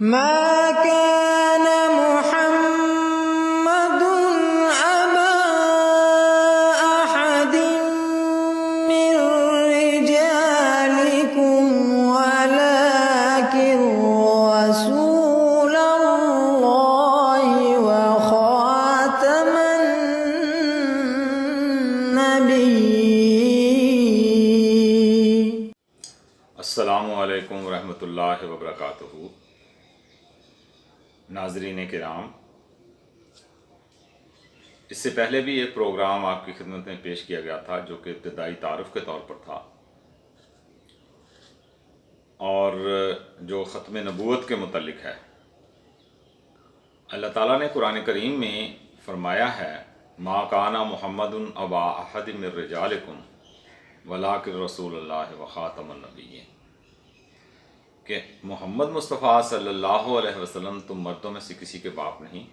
ما كان محمد أبا أحد من رجالكم ولكن رسول الله وخاتم النبيين. السلام علیکم ورحمۃ اللہ وبرکاتہ. ناظرین کرام، اس سے پہلے بھی ایک پروگرام آپ کی خدمت میں پیش کیا گیا تھا جو کہ ابتدائی تعارف کے طور پر تھا، اور جو ختم نبوت کے متعلق ہے. اللہ تعالیٰ نے قرآن کریم میں فرمایا ہے ما کان محمد ابا احد من رجالکم ولکن رسول اللہ وخاتم النبیین، کہ محمد مصطفیٰ صلی اللہ علیہ وسلم تم مردوں میں سے کسی کے باپ نہیں،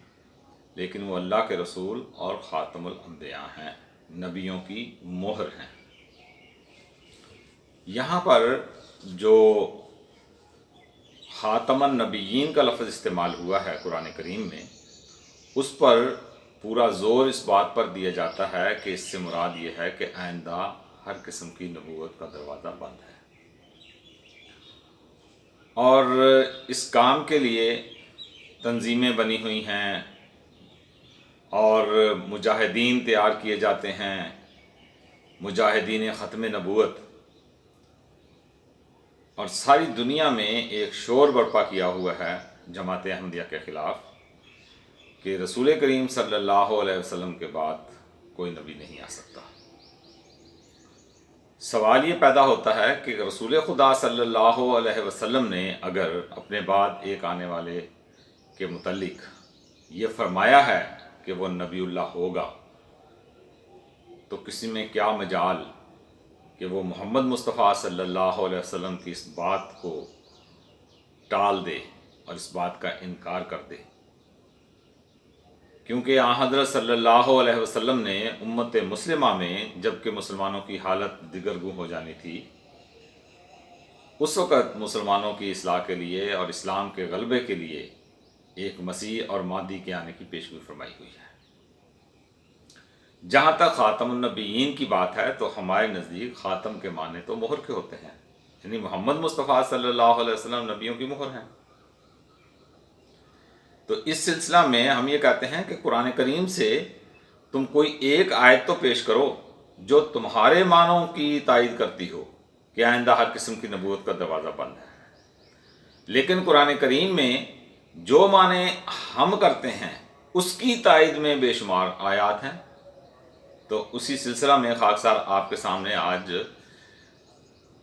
لیکن وہ اللہ کے رسول اور خاتم الانبیاء ہیں، نبیوں کی مہر ہیں. یہاں پر جو خاتم النبیین کا لفظ استعمال ہوا ہے قرآن کریم میں، اس پر پورا زور اس بات پر دیا جاتا ہے کہ اس سے مراد یہ ہے کہ آئندہ ہر قسم کی نبوت کا دروازہ بند ہے، اور اس کام کے لیے تنظیمیں بنی ہوئی ہیں اور مجاہدین تیار کیے جاتے ہیں، مجاہدین ختم نبوت، اور ساری دنیا میں ایک شور برپا کیا ہوا ہے جماعت احمدیہ کے خلاف کہ رسول کریم صلی اللہ علیہ وسلم کے بعد کوئی نبی نہیں آ سکتا. سوال یہ پیدا ہوتا ہے کہ رسول خدا صلی اللہ علیہ وسلم نے اگر اپنے بعد ایک آنے والے کے متعلق یہ فرمایا ہے کہ وہ نبی اللہ ہوگا، تو کسی میں کیا مجال کہ وہ محمد مصطفیٰ صلی اللہ علیہ وسلم کی اس بات کو ٹال دے اور اس بات کا انکار کر دے. کیونکہ آن حضرت صلی اللہ علیہ وسلم نے امت مسلمہ میں جبکہ مسلمانوں کی حالت دگرگوں ہو جانی تھی، اس وقت مسلمانوں کی اصلاح کے لیے اور اسلام کے غلبے کے لیے ایک مسیح اور مہدی کے آنے کی پیشگوئی فرمائی ہوئی ہے. جہاں تک خاتم النبیین کی بات ہے تو ہمارے نزدیک خاتم کے معنی تو مہر کے ہوتے ہیں، یعنی محمد مصطفیٰ صلی اللہ علیہ وسلم نبیوں کی مہر ہیں. تو اس سلسلہ میں ہم یہ کہتے ہیں کہ قرآن کریم سے تم کوئی ایک آیت تو پیش کرو جو تمہارے معنوں کی تائید کرتی ہو کہ آئندہ ہر قسم کی نبوت کا دروازہ بند ہے. لیکن قرآن کریم میں جو معنی ہم کرتے ہیں اس کی تائید میں بے شمار آیات ہیں. تو اسی سلسلہ میں خاکسار آپ کے سامنے آج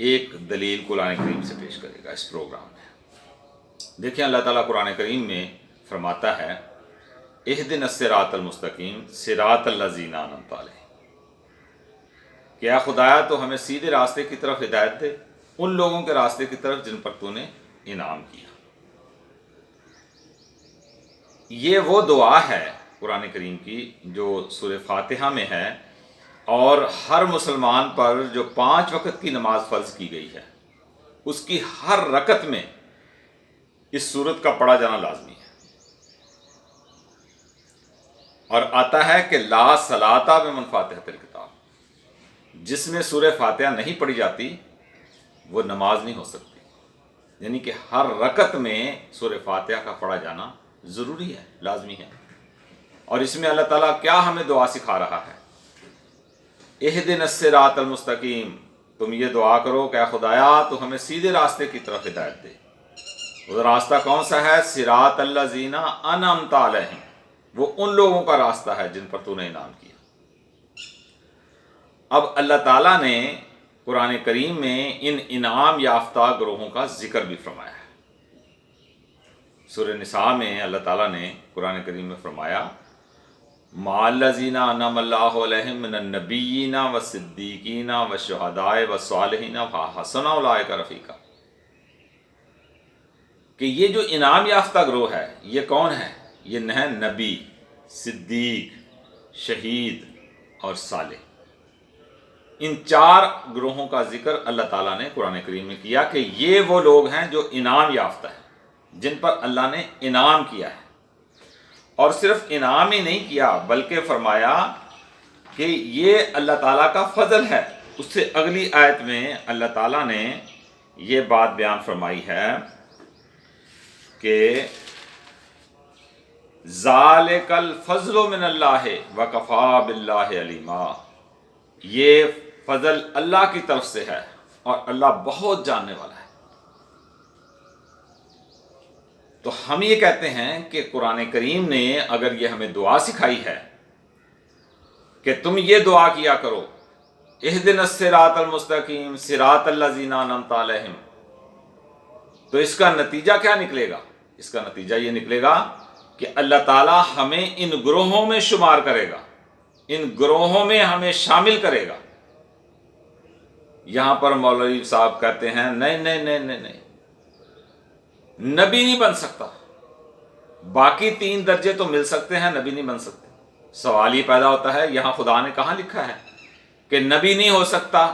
ایک دلیل قرآن کریم سے پیش کرے گا اس پروگرام میں. دیکھیں اللہ تعالیٰ قرآن کریم میں فرماتا ہے اہدنا الصراط المستقیم صراط الذین انعمت علیہم، کہ اے خدایا تو ہمیں سیدھے راستے کی طرف ہدایت دے، ان لوگوں کے راستے کی طرف جن پر تو نے انعام کیا. یہ وہ دعا ہے قرآن کریم کی جو سورہ فاتحہ میں ہے، اور ہر مسلمان پر جو 5 وقت کی نماز فرض کی گئی ہے اس کی ہر رکعت میں اس سورت کا پڑھا جانا لازمی ہے. اور آتا ہے کہ لا صلاۃ بمن فاتحۃ الکتاب، جس میں سورہ فاتحہ نہیں پڑھی جاتی وہ نماز نہیں ہو سکتی. یعنی کہ ہر رکعت میں سورہ فاتحہ کا پڑھا جانا ضروری ہے، لازمی ہے. اور اس میں اللہ تعالیٰ کیا ہمیں دعا سکھا رہا ہے؟ اہدنا الصراط المستقیم، تم یہ دعا کرو کہ اے خدایا تو ہمیں سیدھے راستے کی طرف ہدایت دے. وہ راستہ کون سا ہے؟ صراط الذین انعمت علیہم، وہ ان لوگوں کا راستہ ہے جن پر تو نے انعام کیا. اب اللہ تعالیٰ نے قرآن کریم میں ان انعام یافتہ گروہوں کا ذکر بھی فرمایا ہے. سورہ نساء میں اللہ تعالیٰ نے قرآن کریم میں فرمایا مع الذین انعم اللہ علیہم من النبیین والصدیقین والشہداء والصالحین وحسن اولئک رفیقا، کہ یہ جو انعام یافتہ گروہ ہے یہ کون ہے؟ یہ ہیں نبی، صدیق، شہید اور صالح. ان 4 گروہوں کا ذکر اللہ تعالیٰ نے قرآن کریم میں کیا کہ یہ وہ لوگ ہیں جو انعام یافتہ ہیں. جن پر اللہ نے انعام کیا ہے، اور صرف انعام ہی نہیں کیا بلکہ فرمایا کہ یہ اللہ تعالیٰ کا فضل ہے۔ اس سے اگلی آیت میں اللہ تعالیٰ نے یہ بات بیان فرمائی ہے کہ ذالک الفضل من اللہ وکفا باللہ علیما، یہ فضل اللہ کی طرف سے ہے اور اللہ بہت جاننے والا ہے۔ تو ہم یہ کہتے ہیں کہ قرآن کریم نے اگر یہ ہمیں دعا سکھائی ہے کہ تم یہ دعا کیا کرو، اہدنا الصراط المستقیم صراط الذین انعمت علیہم، تو اس کا نتیجہ کیا نکلے گا؟ اس کا نتیجہ یہ نکلے گا کہ اللہ تعالیٰ ہمیں ان گروہوں میں شمار کرے گا، ان گروہوں میں ہمیں شامل کرے گا۔ یہاں پر مولوی صاحب کہتے ہیں نہیں نہیں نہیں نہیں نہیں، نبی نہیں بن سکتا، باقی 3 درجے تو مل سکتے ہیں، نبی نہیں بن سکتے۔ سوال یہ پیدا ہوتا ہے یہاں خدا نے کہاں لکھا ہے کہ نبی نہیں ہو سکتا،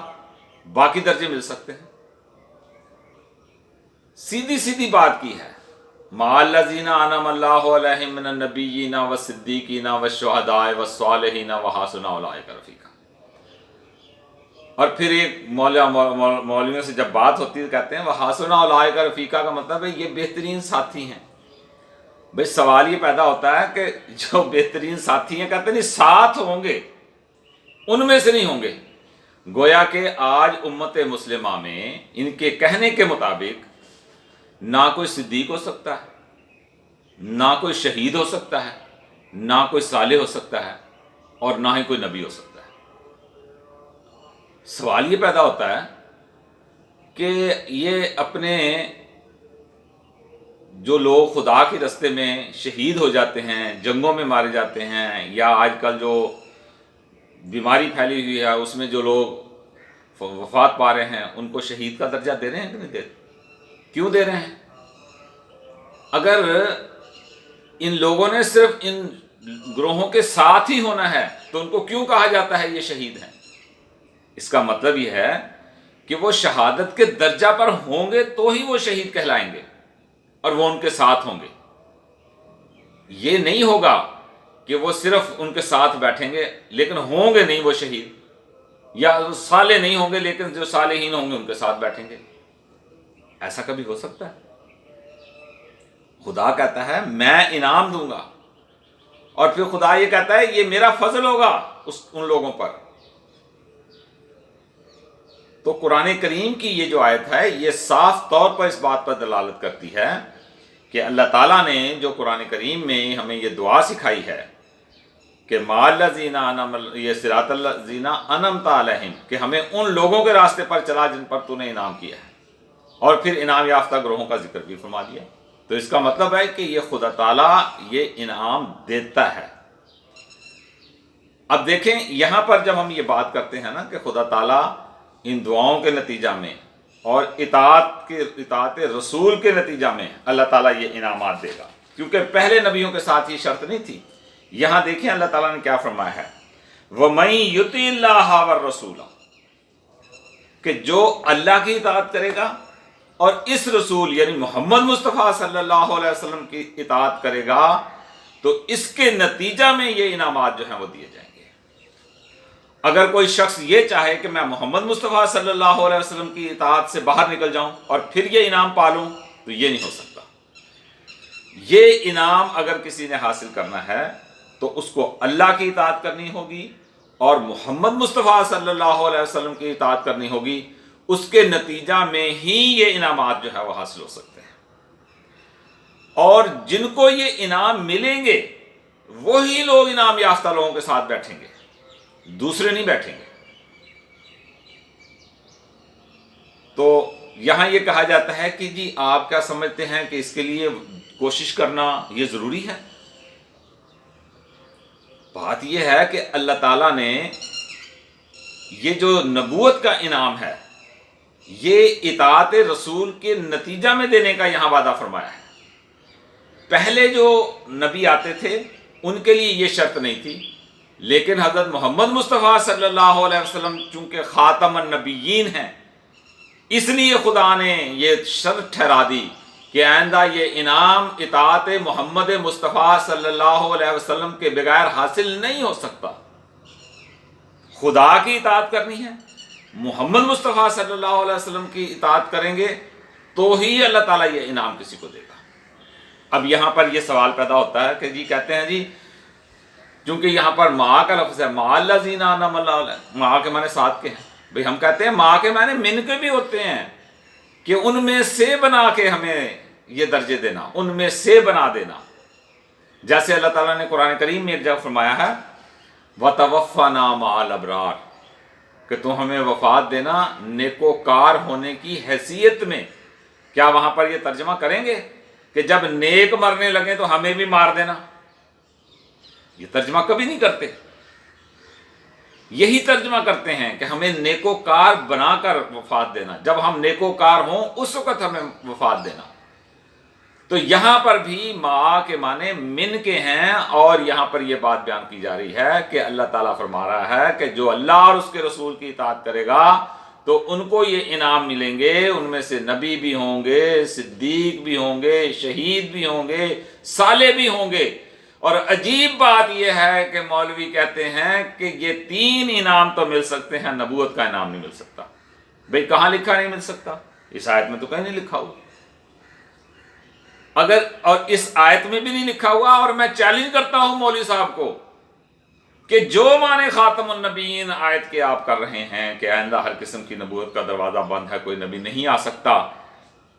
باقی درجے مل سکتے ہیں؟ سیدھی سیدھی بات کی ہے، مع الذین انعم اللہ علیہم من النبیین والصدیقین والشہداء والصالحین وحسن اولئک رفیقا۔ اور پھر ایک مولویوں سے جب بات ہوتی ہے کہتے ہیں وحسن اولئک رفیقا، کا مطلب ہے یہ بہترین ساتھی ہیں۔ بھئی سوال یہ پیدا ہوتا ہے کہ جو بہترین ساتھی ہیں، کہتے ہیں نہیں ساتھ ہوں گے، ان میں سے نہیں ہوں گے۔ گویا کہ آج امت مسلمہ میں ان کے کہنے کے مطابق نہ کوئی صدیق ہو سکتا ہے، نہ کوئی شہید ہو سکتا ہے، نہ کوئی صالح ہو سکتا ہے، اور نہ ہی کوئی نبی ہو سکتا ہے۔ سوال یہ پیدا ہوتا ہے کہ یہ اپنے جو لوگ خدا کے راستے میں شہید ہو جاتے ہیں، جنگوں میں مارے جاتے ہیں، یا آج کل جو بیماری پھیلی ہوئی ہے اس میں جو لوگ وفات پا رہے ہیں، ان کو شہید کا درجہ دے رہے ہیں کہ نہیں دے رہے؟ کیوں دے رہے ہیں؟ اگر ان لوگوں نے صرف ان گروہوں کے ساتھ ہی ہونا ہے تو ان کو کیوں کہا جاتا ہے یہ شہید ہیں؟ اس کا مطلب یہ ہے کہ وہ شہادت کے درجہ پر ہوں گے تو ہی وہ شہید کہلائیں گے اور وہ ان کے ساتھ ہوں گے۔ یہ نہیں ہوگا کہ وہ صرف ان کے ساتھ بیٹھیں گے لیکن ہوں گے نہیں وہ شہید، یا صالح نہیں ہوں گے لیکن جو صالحین ہوں گے ان کے ساتھ بیٹھیں گے۔ ایسا کبھی ہو سکتا ہے؟ خدا کہتا ہے میں انعام دوں گا، اور پھر خدا یہ کہتا ہے یہ میرا فضل ہوگا ان لوگوں پر۔ تو قرآن کریم کی یہ جو آیت ہے یہ صاف طور پر اس بات پر دلالت کرتی ہے کہ اللہ تعالیٰ نے جو قرآن کریم میں ہمیں یہ دعا سکھائی ہے کہ مع الذین یہ صراط الذین انعمت علیہم، کہ ہمیں ان لوگوں کے راستے پر چلا جن پر تو نے انعام کیا ہے، اور پھر انعام یافتہ گروہوں کا ذکر بھی فرما دیا۔ تو اس کا مطلب ہے کہ یہ خدا تعالیٰ یہ انعام دیتا ہے۔ اب دیکھیں یہاں پر جب ہم یہ بات کرتے ہیں نا کہ خدا تعالیٰ ان دعاؤں کے نتیجہ میں اور اطاعت رسول کے نتیجہ میں اللہ تعالیٰ یہ انعامات دے گا، کیونکہ پہلے نبیوں کے ساتھ یہ شرط نہیں تھی۔ یہاں دیکھیں اللہ تعالیٰ نے کیا فرمایا ہے، وَمَن يُطِعِ اللَّهَ وَالرَّسُولَ، کہ جو اللہ کی اطاعت کرے گا اور اس رسول یعنی محمد مصطفیٰ صلی اللہ علیہ وسلم کی اطاعت کرے گا تو اس کے نتیجہ میں یہ انعامات جو ہیں وہ دیے جائیں گے۔ اگر کوئی شخص یہ چاہے کہ میں محمد مصطفیٰ صلی اللہ علیہ وسلم کی اطاعت سے باہر نکل جاؤں اور پھر یہ انعام پالوں تو یہ نہیں ہو سکتا۔ یہ انعام اگر کسی نے حاصل کرنا ہے تو اس کو اللہ کی اطاعت کرنی ہوگی اور محمد مصطفیٰ صلی اللہ علیہ وسلم کی اطاعت کرنی ہوگی، اس کے نتیجہ میں ہی یہ انعامات جو ہے وہ حاصل ہو سکتے ہیں۔ اور جن کو یہ انعام ملیں گے وہی لوگ انعام یافتہ لوگوں کے ساتھ بیٹھیں گے، دوسرے نہیں بیٹھیں گے۔ تو یہاں یہ کہا جاتا ہے کہ جی آپ کیا سمجھتے ہیں کہ اس کے لیے کوشش کرنا یہ ضروری ہے؟ بات یہ ہے کہ اللہ تعالیٰ نے یہ جو نبوت کا انعام ہے یہ اطاعت رسول کے نتیجہ میں دینے کا یہاں وعدہ فرمایا ہے۔ پہلے جو نبی آتے تھے ان کے لیے یہ شرط نہیں تھی، لیکن حضرت محمد مصطفیٰ صلی اللہ علیہ وسلم چونکہ خاتم النبیین ہیں، اس لیے خدا نے یہ شرط ٹھہرا دی کہ کہ آئندہ یہ انعام اطاعت محمد مصطفیٰ صلی اللہ علیہ وسلم کے بغیر حاصل نہیں ہو سکتا۔ خدا کی اطاعت کرنی ہے، محمد مصطفیٰ صلی اللہ علیہ وسلم کی اطاعت کریں گے تو ہی اللہ تعالیٰ یہ انعام کسی کو دے گا۔ اب یہاں پر یہ سوال پیدا ہوتا ہے کہ جی کہتے ہیں جی چونکہ یہاں پر ماں کا لفظ ہے، ماں الذین انعم اللہ علیہم، ماں کے معنی ساتھ کے ہیں، بھئی ہم کہتے ہیں ماں کے معنی من کے بھی ہوتے ہیں کہ ان میں سے بنا کے ہمیں یہ درجے دینا، ان میں سے بنا دینا۔ جیسے اللہ تعالیٰ نے قرآن کریم میں ایک جگہ فرمایا ہے وَتَوَفَّنَا مَعَ الْأَبْرَارِ، کہ تو ہمیں وفات دینا نیکوکار ہونے کی حیثیت میں۔ کیا وہاں پر یہ ترجمہ کریں گے کہ جب نیک مرنے لگے تو ہمیں بھی مار دینا؟ یہ ترجمہ کبھی نہیں کرتے۔ یہی ترجمہ کرتے ہیں کہ ہمیں نیکوکار بنا کر وفات دینا، جب ہم نیکوکار ہوں اس وقت ہمیں وفات دینا۔ تو یہاں پر بھی ماں کے معنی من کے ہیں، اور یہاں پر یہ بات بیان کی جا رہی ہے کہ اللہ تعالیٰ فرما رہا ہے کہ جو اللہ اور اس کے رسول کی اطاعت کرے گا تو ان کو یہ انعام ملیں گے، ان میں سے نبی بھی ہوں گے، صدیق بھی ہوں گے، شہید بھی ہوں گے، صالح بھی ہوں گے۔ اور عجیب بات یہ ہے کہ مولوی کہتے ہیں کہ یہ تین انعام تو مل سکتے ہیں، نبوت کا انعام نہیں مل سکتا۔ بھئی کہاں لکھا نہیں مل سکتا؟ اس آیت میں تو کہیں نہیں لکھا ہوا، اگر اور اس آیت میں بھی نہیں لکھا ہوا، اور میں چیلنج کرتا ہوں مولوی صاحب کو کہ جو معنی خاتم النبیین آیت کے آپ کر رہے ہیں کہ آئندہ ہر قسم کی نبوت کا دروازہ بند ہے، کوئی نبی نہیں آ سکتا،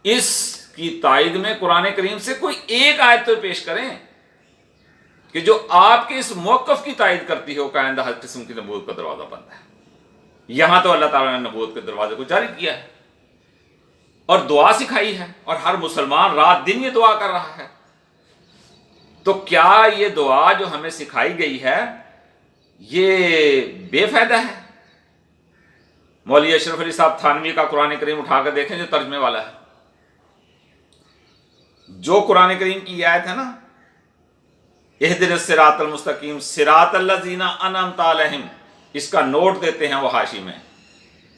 اس کی تائید میں قرآن کریم سے کوئی ایک آیت تو پیش کریں کہ جو آپ کے اس موقف کی تائید کرتی ہو کہ آئندہ ہر قسم کی نبوت کا دروازہ بند ہے۔ یہاں تو اللہ تعالیٰ نے نبوت کے دروازے کو جاری کیا ہے اور دعا سکھائی ہے، اور ہر مسلمان رات دن یہ دعا کر رہا ہے۔ تو کیا یہ دعا جو ہمیں سکھائی گئی ہے یہ بے فائدہ ہے؟ مولوی اشرف علی صاحب تھانوی کا قرآن کریم اٹھا کر دیکھیں جو ترجمے والا ہے، جو قرآن کریم کی آیت ہے نا اہدنا الصراط المستقیم صراط الذین انعمت علیہم، اس کا نوٹ دیتے ہیں وہ حاشی میں،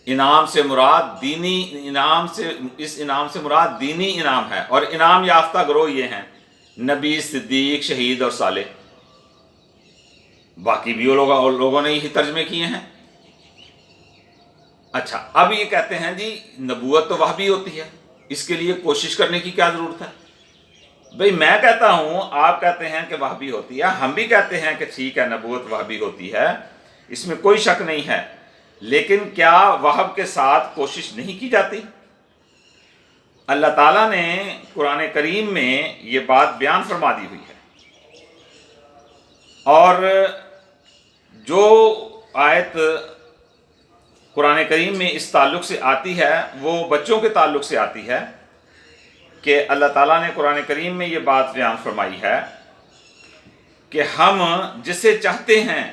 انعام سے مراد دینی انعام سے، اس انعام سے مراد دینی انعام ہے، اور انعام یافتہ گروہ یہ ہیں نبی، صدیق، شہید اور صالح۔ باقی بھی لوگوں نے یہی ترجمے کیے ہیں۔ اچھا اب یہ کہتے ہیں جی نبوت تو وحی ہوتی ہے، اس کے لیے کوشش کرنے کی کیا ضرورت ہے؟ بھئی میں کہتا ہوں، آپ کہتے ہیں کہ وحی ہوتی ہے، ہم بھی کہتے ہیں کہ ٹھیک ہے نبوت وحی ہوتی ہے، اس میں کوئی شک نہیں ہے، لیکن کیا وحب کے ساتھ کوشش نہیں کی جاتی؟ اللہ تعالیٰ نے قرآن کریم میں یہ بات بیان فرما دی ہوئی ہے، اور جو آیت قرآن کریم میں اس تعلق سے آتی ہے وہ بچوں کے تعلق سے آتی ہے کہ اللہ تعالیٰ نے قرآن کریم میں یہ بات بیان فرمائی ہے کہ ہم جسے چاہتے ہیں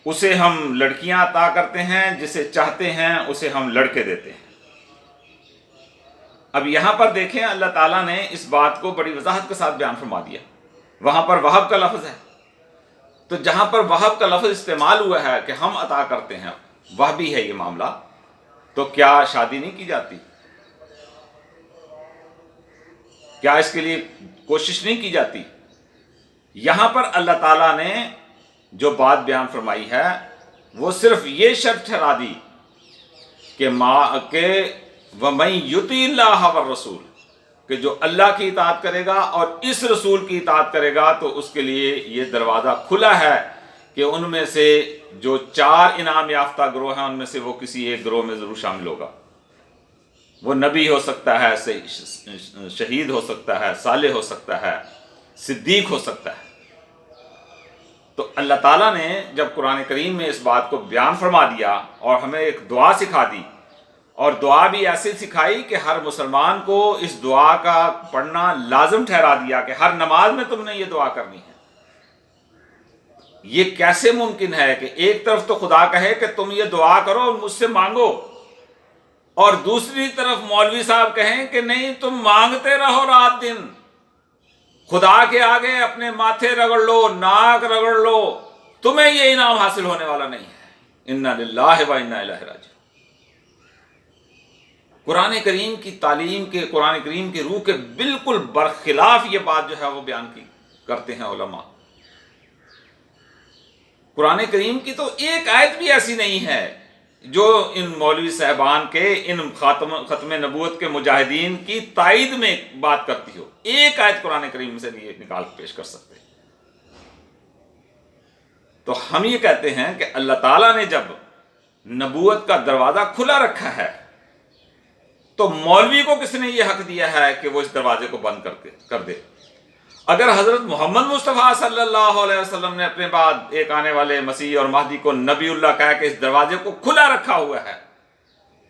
اسے ہم لڑکیاں عطا کرتے ہیں، جسے چاہتے ہیں اسے ہم لڑکے دیتے ہیں۔ اب یہاں پر دیکھیں اللہ تعالیٰ نے اس بات کو بڑی وضاحت کے ساتھ بیان فرما دیا، وہاں پر وہب کا لفظ ہے، تو جہاں پر وہب کا لفظ استعمال ہوا ہے کہ ہم عطا کرتے ہیں، وہبی ہے یہ معاملہ، تو کیا شادی نہیں کی جاتی؟ کیا اس کے لیے کوشش نہیں کی جاتی؟ یہاں پر اللہ تعالیٰ نے جو بات بیان فرمائی ہے وہ صرف یہ شرط ٹھہرا دی کہ وَمَن يُطِعِ اللَّهَ وَالرَّسُولَ، کہ جو اللہ کی اطاعت کرے گا اور اس رسول کی اطاعت کرے گا تو اس کے لیے یہ دروازہ کھلا ہے کہ ان میں سے جو 4 انعام یافتہ گروہ ہیں ان میں سے وہ کسی ایک گروہ میں ضرور شامل ہوگا۔ وہ نبی ہو سکتا ہے، شہید ہو سکتا ہے، صالح ہو سکتا ہے، صدیق ہو سکتا ہے۔ تو اللہ تعالیٰ نے جب قرآن کریم میں اس بات کو بیان فرما دیا اور ہمیں ایک دعا سکھا دی، اور دعا بھی ایسے سکھائی کہ ہر مسلمان کو اس دعا کا پڑھنا لازم ٹھہرا دیا کہ ہر نماز میں تم نے یہ دعا کرنی ہے۔ یہ کیسے ممکن ہے کہ ایک طرف تو خدا کہے کہ تم یہ دعا کرو اور مجھ سے مانگو، اور دوسری طرف مولوی صاحب کہیں کہ نہیں تم مانگتے رہو رات دن، خدا کے آگے اپنے ماتھے رگڑ لو، ناک رگڑ لو، تمہیں یہ انعام حاصل ہونے والا نہیں ہے۔ انا للہ و انا الیہ راجعون۔ قرآن کریم کی تعلیم کے، قرآن کریم کی روح کے بالکل برخلاف یہ بات جو ہے وہ بیان کرتے ہیں علماء۔ قرآن کریم کی تو ایک آیت بھی ایسی نہیں ہے جو ان مولوی صاحبان کے، ان ختم نبوت کے مجاہدین کی تائید میں بات کرتی ہو۔ ایک آیت قرآن کریم سے نہیں نکال پیش کر سکتے۔ تو ہم یہ کہتے ہیں کہ اللہ تعالیٰ نے جب نبوت کا دروازہ کھلا رکھا ہے تو مولوی کو کس نے یہ حق دیا ہے کہ وہ اس دروازے کو بند کر دے؟ اگر حضرت محمد مصطفیٰ صلی اللہ علیہ وسلم نے اپنے بعد ایک آنے والے مسیح اور مہدی کو نبی اللہ کہا کہ اس دروازے کو کھلا رکھا ہوا ہے،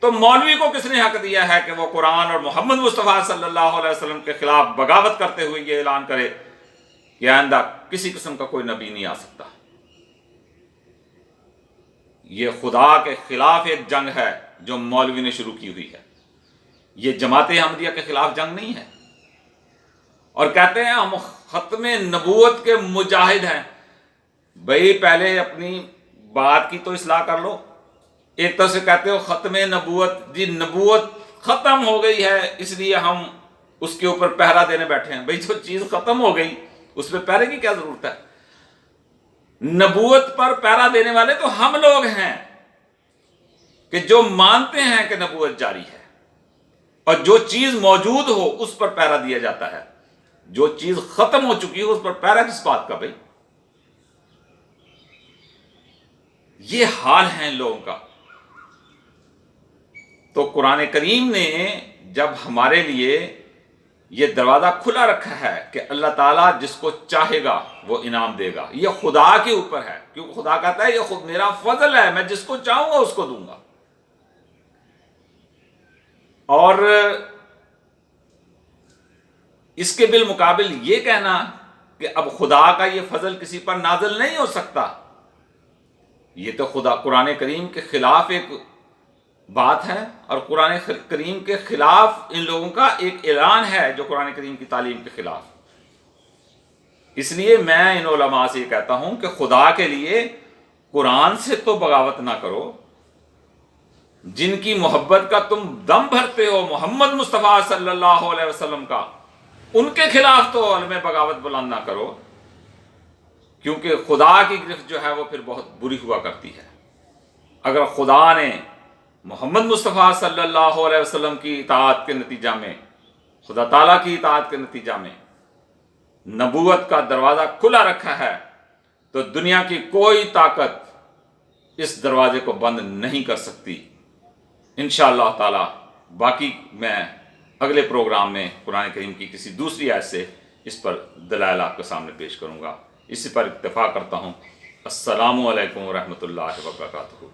تو مولوی کو کس نے حق دیا ہے کہ وہ قرآن اور محمد مصطفیٰ صلی اللہ علیہ وسلم کے خلاف بغاوت کرتے ہوئے یہ اعلان کرے کہ آئندہ کسی قسم کا کوئی نبی نہیں آ سکتا؟ یہ خدا کے خلاف ایک جنگ ہے جو مولوی نے شروع کی ہوئی ہے۔ یہ جماعت احمدیہ کے خلاف جنگ نہیں ہے۔ اور کہتے ہیں ہم ختم نبوت کے مجاہد ہیں۔ بھئی پہلے اپنی بات کی تو اصلاح کر لو۔ ایک طرف سے کہتے ہو ختم نبوت، جی نبوت ختم ہو گئی ہے اس لیے ہم اس کے اوپر پہرا دینے بیٹھے ہیں۔ بھئی جو چیز ختم ہو گئی اس پہ پہرے کی کیا ضرورت ہے؟ نبوت پر پہرا دینے والے تو ہم لوگ ہیں کہ جو مانتے ہیں کہ نبوت جاری ہے، اور جو چیز موجود ہو اس پر پہرا دیا جاتا ہے۔ جو چیز ختم ہو چکی ہو اس پر پہرا کس بات کا بھائی؟ یہ حال ہے ان لوگوں کا۔ تو قرآن کریم نے جب ہمارے لیے یہ دروازہ کھلا رکھا ہے کہ اللہ تعالیٰ جس کو چاہے گا وہ انعام دے گا، یہ خدا کے اوپر ہے، کیونکہ خدا کہتا ہے یہ خود میرا فضل ہے، میں جس کو چاہوں گا اس کو دوں گا۔ اور اس کے بالمقابل یہ کہنا کہ اب خدا کا یہ فضل کسی پر نازل نہیں ہو سکتا، یہ تو خدا قرآن کریم کے خلاف ایک بات ہے، اور قرآن کریم کے خلاف ان لوگوں کا ایک اعلان ہے جو قرآن کریم کی تعلیم کے خلاف۔ اس لیے میں ان علماء سے یہ کہتا ہوں کہ خدا کے لیے قرآن سے تو بغاوت نہ کرو، جن کی محبت کا تم دم بھرتے ہو محمد مصطفیٰ صلی اللہ علیہ وسلم کا، ان کے خلاف تو علم بغاوت بلند نہ کرو، کیونکہ خدا کی گرفت جو ہے وہ پھر بہت بری ہوا کرتی ہے۔ اگر خدا نے محمد مصطفیٰ صلی اللہ علیہ وسلم کی اطاعت کے نتیجہ میں، خدا تعالیٰ کی اطاعت کے نتیجہ میں نبوت کا دروازہ کھلا رکھا ہے، تو دنیا کی کوئی طاقت اس دروازے کو بند نہیں کر سکتی۔ انشاءاللہ تعالی باقی میں اگلے پروگرام میں قرآن کریم کی کسی دوسری آیت سے اس پر دلائل آپ کے سامنے پیش کروں گا۔ اسی پر اکتفا کرتا ہوں۔ السلام علیکم ورحمۃ اللہ وبرکاتہ۔